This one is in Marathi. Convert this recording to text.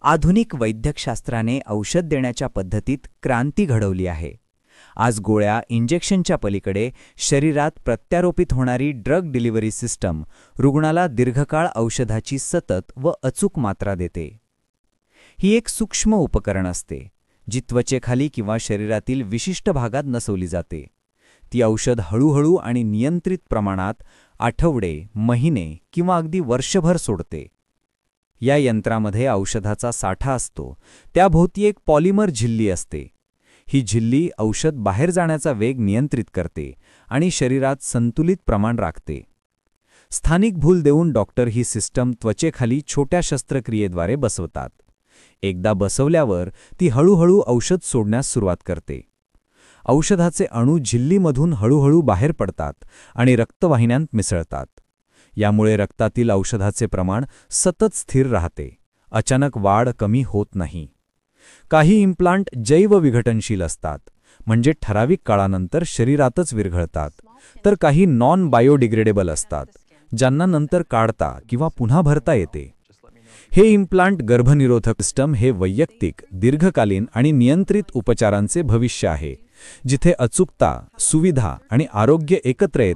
आधुनिक वैद्यकशास्त्राने औषध देण्याच्या पद्धतीत क्रांती घडवली आहे. आज गोळ्या, इंजेक्शनच्या पलीकडे शरीरात प्रत्यारोपित होणारी ड्रग डिलिव्हरी सिस्टम रुग्णाला दीर्घकाळ औषधाची सतत व अचूक मात्रा देते. ही एक सूक्ष्म उपकरण असते, जी त्वचेखाली किंवा शरीरातील विशिष्ट भागात नसवली जाते. ती औषध हळूहळू आणि नियंत्रित प्रमाणात आठवडे, महिने किंवा अगदी वर्षभर सोडते. या यंत्रामध्ये औषधाचा साठा असतो. त्याभोवती एक पॉलिमर झिल्ली असते. ही झिल्ली औषध बाहेर जाण्याचा वेग नियंत्रित करते आणि शरीरात संतुलित प्रमाण राखते. स्थानिक भूल देऊन डॉक्टर ही सिस्टम त्वचेखाली छोट्या शस्त्रक्रियेद्वारे बसवतात. एकदा बसवल्यावर ती हळूहळू औषध सोडण्यास सुरुवात करते. औषधाचे अणू झिल्लीमधून हळूहळू बाहेर पडतात आणि रक्तवाहिन्यांत मिसळतात. यामुळे रक्तातील औषधाचे प्रमाण सतत स्थिर राहते. अचानक वाढ कमी होत नाही. काही इम्प्लांट जैवविघटनशील असतात, म्हणजे ठराविक काळानंतर शरीरातच विरघळतात. तर काही नॉन बायोडिग्रेडेबल असतात, ज्यांना नंतर काढता किंवा पुन्हा भरता येते. हे इम्प्लांट गर्भनिरोधक सिस्टम हे वैयक्तिक, दीर्घकालीन आणि नियंत्रित उपचारांचे भविष्य आहे, जिथे अचूकता, सुविधा आणि आरोग्य एकत्र येतात.